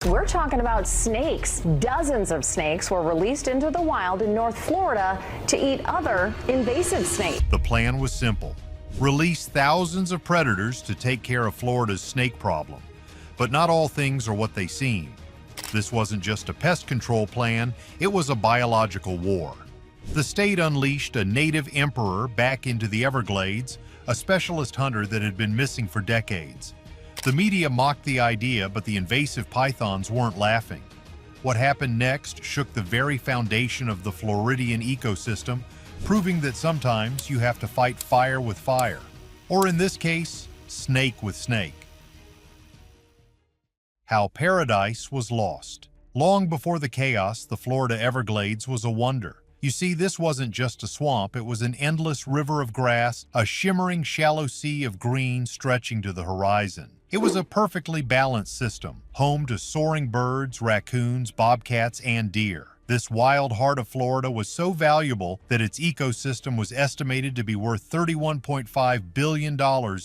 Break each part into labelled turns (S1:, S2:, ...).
S1: We're talking about snakes. Dozens of snakes were released into the wild in North Florida to eat other invasive snakes.
S2: The plan was simple. Release thousands of predators to take care of Florida's snake problem. But not all things are what they seem. This wasn't just a pest control plan, it was a biological war. The state unleashed a native emperor back into the Everglades, a specialist hunter that had been missing for decades. The media mocked the idea, but the invasive pythons weren't laughing. What happened next shook the very foundation of the Floridian ecosystem, proving that sometimes you have to fight fire with fire, or in this case, snake with snake. How paradise was lost. Long before the chaos, the Florida Everglades was a wonder. You see, this wasn't just a swamp, it was an endless river of grass, a shimmering shallow sea of green stretching to the horizon. It was a perfectly balanced system, home to soaring birds, raccoons, bobcats, and deer. This wild heart of Florida was so valuable that its ecosystem was estimated to be worth $31.5 billion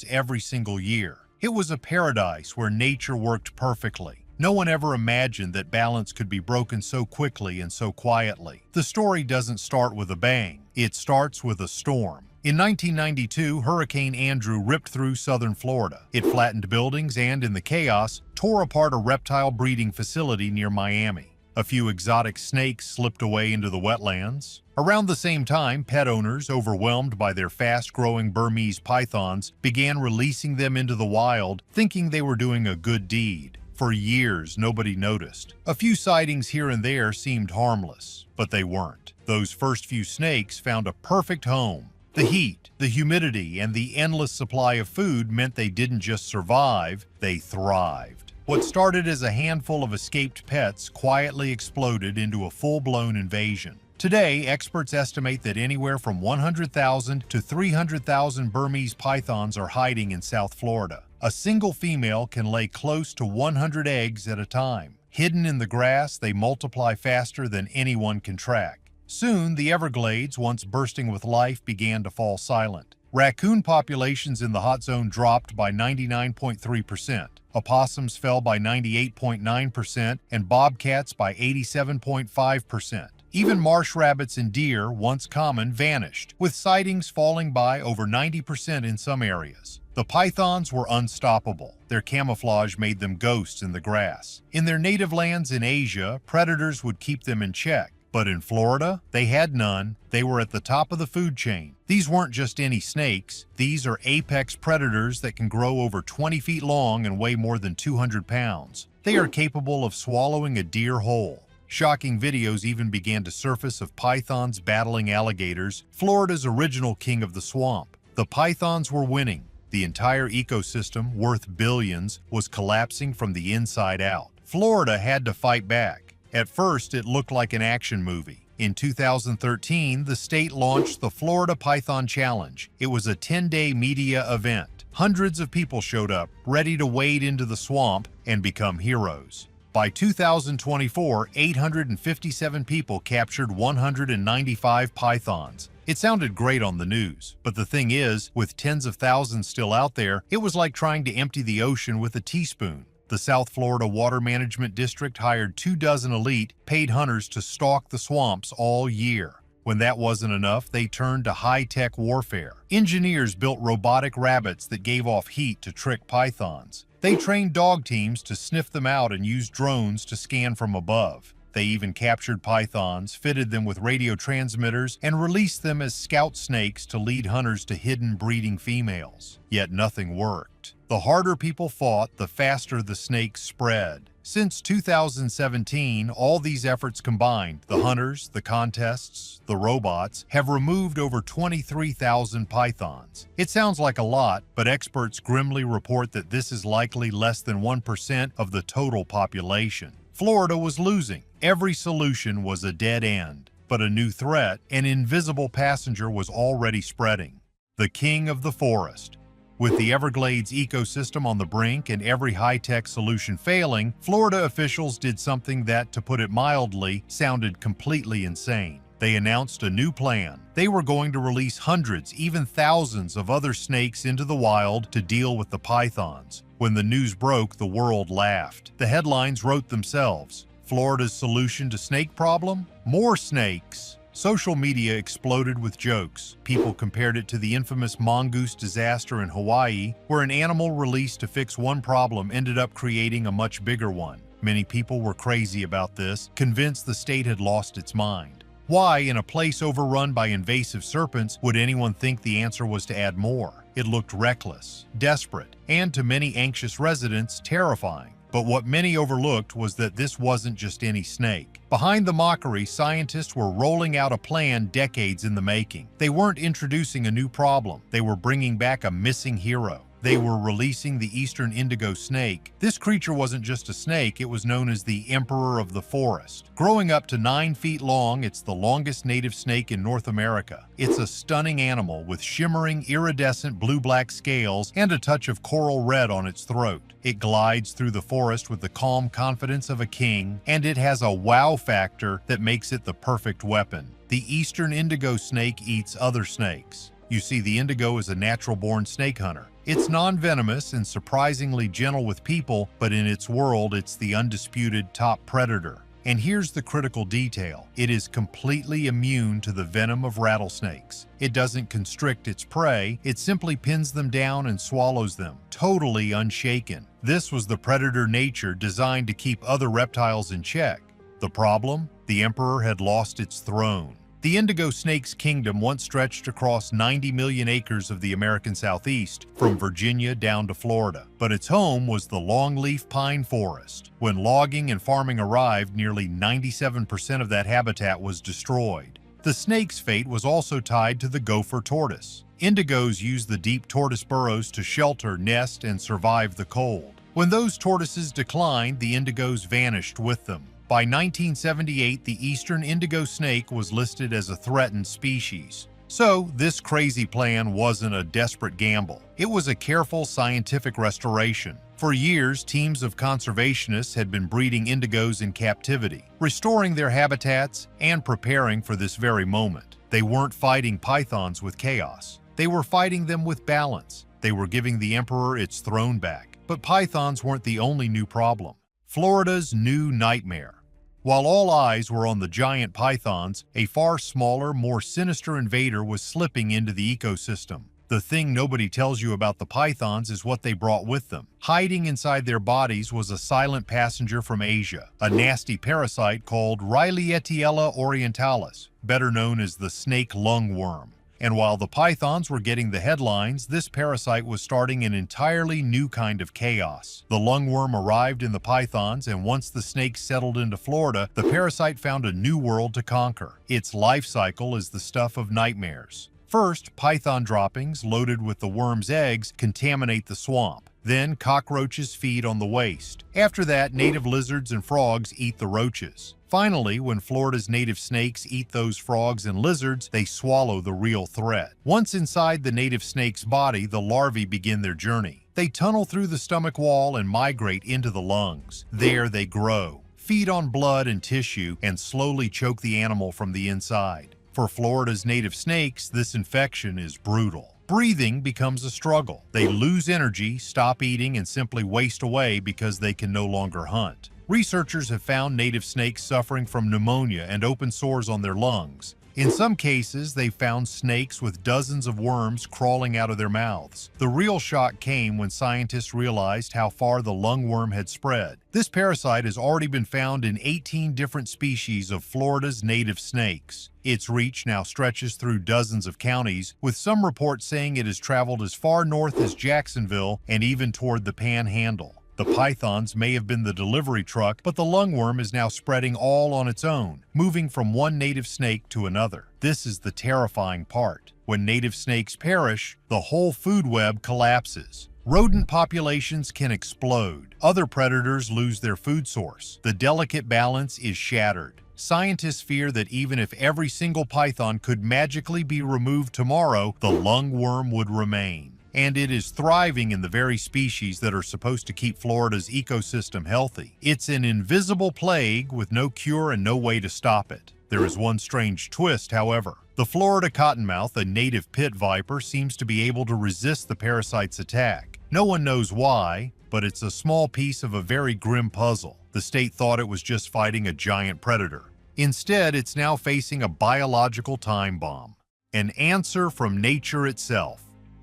S2: every single year. It was a paradise where nature worked perfectly. No one ever imagined that balance could be broken so quickly and so quietly. The story doesn't start with a bang. It starts with a storm. In 1992, Hurricane Andrew ripped through southern Florida. It flattened buildings and, in the chaos, tore apart a reptile breeding facility near Miami. A few exotic snakes slipped away into the wetlands. Around the same time, pet owners, overwhelmed by their fast-growing Burmese pythons, began releasing them into the wild, thinking they were doing a good deed. For years, nobody noticed. A few sightings here and there seemed harmless, but they weren't. Those first few snakes found a perfect home. The heat, the humidity, and the endless supply of food meant they didn't just survive, they thrived. What started as a handful of escaped pets quietly exploded into a full-blown invasion. Today, experts estimate that anywhere from 100,000 to 300,000 Burmese pythons are hiding in South Florida. A single female can lay close to 100 eggs at a time. Hidden in the grass, they multiply faster than anyone can track. Soon, the Everglades, once bursting with life, began to fall silent. Raccoon populations in the hot zone dropped by 99.3%. Opossums fell by 98.9%, and bobcats by 87.5%. Even marsh rabbits and deer, once common, vanished, with sightings falling by over 90% in some areas. The pythons were unstoppable. Their camouflage made them ghosts in the grass. In their native lands in Asia, predators would keep them in check. But in Florida, they had none. They were at the top of the food chain. These weren't just any snakes. These are apex predators that can grow over 20 feet long and weigh more than 200 pounds. They are capable of swallowing a deer whole. Shocking videos even began to surface of pythons battling alligators, Florida's original king of the swamp. The pythons were winning. The entire ecosystem, worth billions, was collapsing from the inside out. Florida had to fight back. At first, it looked like an action movie. In 2013, the state launched the Florida Python Challenge. It was a 10-day media event. Hundreds of people showed up, ready to wade into the swamp and become heroes. By 2024, 857 people captured 195 pythons. It sounded great on the news, but the thing is, with tens of thousands still out there, it was like trying to empty the ocean with a teaspoon. The South Florida Water Management District hired 24 elite, paid hunters to stalk the swamps all year. When that wasn't enough, they turned to high-tech warfare. Engineers built robotic rabbits that gave off heat to trick pythons. They trained dog teams to sniff them out and used drones to scan from above. They even captured pythons, fitted them with radio transmitters, and released them as scout snakes to lead hunters to hidden breeding females. Yet nothing worked. The harder people fought, the faster the snakes spread. Since 2017, all these efforts combined, the hunters, the contests, the robots, have removed over 23,000 pythons. It sounds like a lot, but experts grimly report that this is likely less than 1% of the total population. Florida was losing. Every solution was a dead end. But a new threat, an invisible passenger, was already spreading. The king of the forest. With the Everglades ecosystem on the brink and every high-tech solution failing, Florida officials did something that, to put it mildly, sounded completely insane. They announced a new plan. They were going to release hundreds, even thousands of other snakes into the wild to deal with the pythons. When the news broke, the world laughed. The headlines wrote themselves. Florida's solution to snake problem? More snakes. Social media exploded with jokes. People compared it to the infamous mongoose disaster in Hawaii, where an animal released to fix one problem ended up creating a much bigger one. Many people were crazy about this, convinced the state had lost its mind. Why, in a place overrun by invasive serpents, would anyone think the answer was to add more? It looked reckless, desperate, and to many anxious residents, terrifying. But what many overlooked was that this wasn't just any snake. Behind the mockery, scientists were rolling out a plan decades in the making. They weren't introducing a new problem. They were bringing back a missing hero. They were releasing the eastern indigo snake. This creature wasn't just a snake, it was known as the Emperor of the Forest. Growing up to 9 feet long, it's the longest native snake in North America. It's a stunning animal with shimmering, iridescent blue-black scales and a touch of coral red on its throat. It glides through the forest with the calm confidence of a king, and it has a wow factor that makes it the perfect weapon. The eastern indigo snake eats other snakes. You see, the indigo is a natural-born snake hunter. It's non-venomous and surprisingly gentle with people, but in its world, it's the undisputed top predator. And here's the critical detail. It is completely immune to the venom of rattlesnakes. It doesn't constrict its prey, it simply pins them down and swallows them, totally unshaken. This was the predator nature designed to keep other reptiles in check. The problem? The emperor had lost its throne. The indigo snake's kingdom once stretched across 90 million acres of the American Southeast, from Virginia down to Florida. But its home was the longleaf pine forest. When logging and farming arrived, nearly 97% of that habitat was destroyed. The snake's fate was also tied to the gopher tortoise. Indigos use the deep tortoise burrows to shelter, nest, and survive the cold. When those tortoises declined, the indigos vanished with them. By 1978, the eastern indigo snake was listed as a threatened species. So, this crazy plan wasn't a desperate gamble. It was a careful scientific restoration. For years, teams of conservationists had been breeding indigos in captivity, restoring their habitats and preparing for this very moment. They weren't fighting pythons with chaos. They were fighting them with balance. They were giving the emperor its throne back. But pythons weren't the only new problem. Florida's new nightmare. While all eyes were on the giant pythons, a far smaller, more sinister invader was slipping into the ecosystem. The thing nobody tells you about the pythons is what they brought with them. Hiding inside their bodies was a silent passenger from Asia, a nasty parasite called Rileyetiella orientalis, better known as the snake lungworm. And while the pythons were getting the headlines, this parasite was starting an entirely new kind of chaos. The lungworm arrived in the pythons, and once the snake settled into Florida, the parasite found a new world to conquer. Its life cycle is the stuff of nightmares. First, python droppings loaded with the worm's eggs contaminate the swamp. Then, cockroaches feed on the waste. After that, native lizards and frogs eat the roaches. Finally, when Florida's native snakes eat those frogs and lizards, they swallow the real threat. Once inside the native snake's body, the larvae begin their journey. They tunnel through the stomach wall and migrate into the lungs. There they grow, feed on blood and tissue, and slowly choke the animal from the inside. For Florida's native snakes, this infection is brutal. Breathing becomes a struggle. They lose energy, stop eating, and simply waste away because they can no longer hunt. Researchers have found native snakes suffering from pneumonia and open sores on their lungs. In some cases, they found snakes with dozens of worms crawling out of their mouths. The real shock came when scientists realized how far the lungworm had spread. This parasite has already been found in 18 different species of Florida's native snakes. Its reach now stretches through dozens of counties, with some reports saying it has traveled as far north as Jacksonville and even toward the Panhandle. The pythons may have been the delivery truck, but the lungworm is now spreading all on its own, moving from one native snake to another. This is the terrifying part. When native snakes perish, the whole food web collapses. Rodent populations can explode. Other predators lose their food source. The delicate balance is shattered. Scientists fear that even if every single python could magically be removed tomorrow, the lungworm would remain. And it is thriving in the very species that are supposed to keep Florida's ecosystem healthy. It's an invisible plague with no cure and no way to stop it. There is one strange twist, however. The Florida cottonmouth, a native pit viper, seems to be able to resist the parasite's attack. No one knows why. but it's a small piece of a very grim puzzle. The state thought it was just fighting a giant predator. Instead, it's now facing a biological time bomb. An answer from nature itself.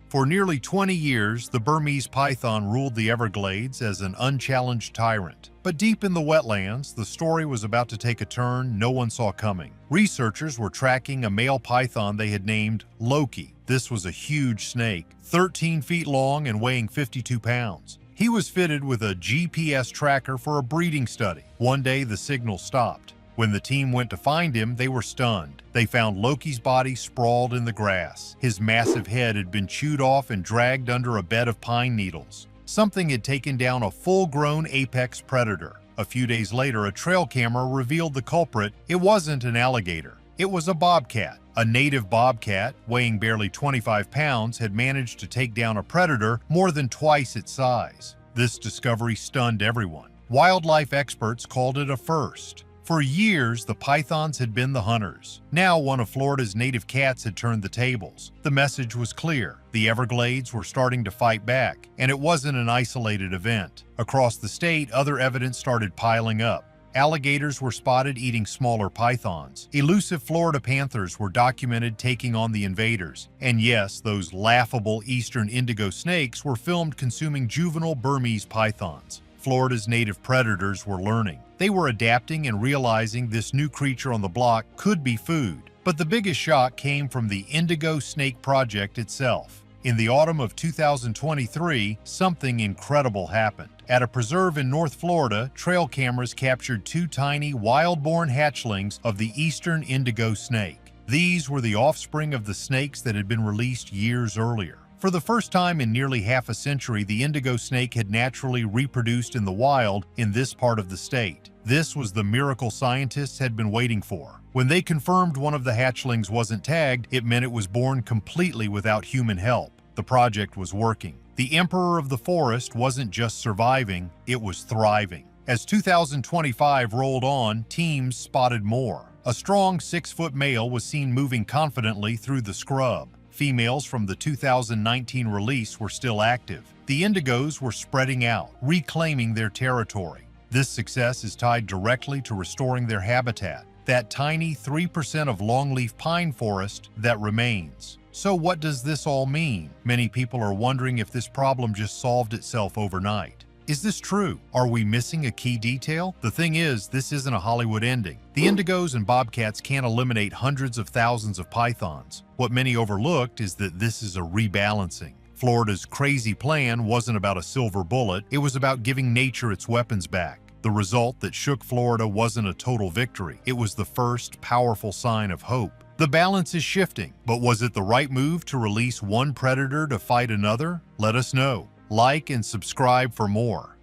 S2: For nearly 20 years, the Burmese python ruled the Everglades as an unchallenged tyrant. But deep in the wetlands, the story was about to take a turn no one saw coming. Researchers were tracking a male python they had named Loki. This was a huge snake, 13 feet long and weighing 52 pounds. He was fitted with a GPS tracker for a breeding study. One day, the signal stopped. When the team went to find him, they were stunned. They found Loki's body sprawled in the grass. His massive head had been chewed off and dragged under a bed of pine needles. Something had taken down a full-grown apex predator. A few days later, a trail camera revealed the culprit. It wasn't an alligator. It was a bobcat. A native bobcat, weighing barely 25 pounds, had managed to take down a predator more than twice its size. This discovery stunned everyone. Wildlife experts called it a first. For years, the pythons had been the hunters. Now, one of Florida's native cats had turned the tables. The message was clear. The Everglades were starting to fight back, and it wasn't an isolated event. Across the state, other evidence started piling up. Alligators were spotted eating smaller pythons. Elusive Florida panthers were documented taking on the invaders. And yes, those laughable eastern indigo snakes were filmed consuming juvenile Burmese pythons. Florida's native predators were learning. They were adapting and realizing this new creature on the block could be food. But the biggest shock came from the Indigo Snake Project itself. In the autumn of 2023, something incredible happened. At a preserve in North Florida, trail cameras captured two tiny, wild-born hatchlings of the eastern indigo snake. These were the offspring of the snakes that had been released years earlier. For the first time in nearly half a century, the indigo snake had naturally reproduced in the wild in this part of the state. This was the miracle scientists had been waiting for. When they confirmed one of the hatchlings wasn't tagged, it meant it was born completely without human help. The project was working. The emperor of the forest wasn't just surviving, it was thriving. As 2025 rolled on, teams spotted more. A strong 6-foot male was seen moving confidently through the scrub. Females from the 2019 release were still active. The indigos were spreading out, reclaiming their territory. This success is tied directly to restoring their habitat, that tiny 3% of longleaf pine forest that remains. So what does this all mean? Many people are wondering if this problem just solved itself overnight. Is this true? Are we missing a key detail? The thing is, this isn't a Hollywood ending. The indigos and bobcats can't eliminate hundreds of thousands of pythons. What many overlooked is that this is a rebalancing. Florida's crazy plan wasn't about a silver bullet, it was about giving nature its weapons back. The result that shook Florida wasn't a total victory, it was the first powerful sign of hope. The balance is shifting, but was it the right move to release one predator to fight another? Let us know. Like and subscribe for more.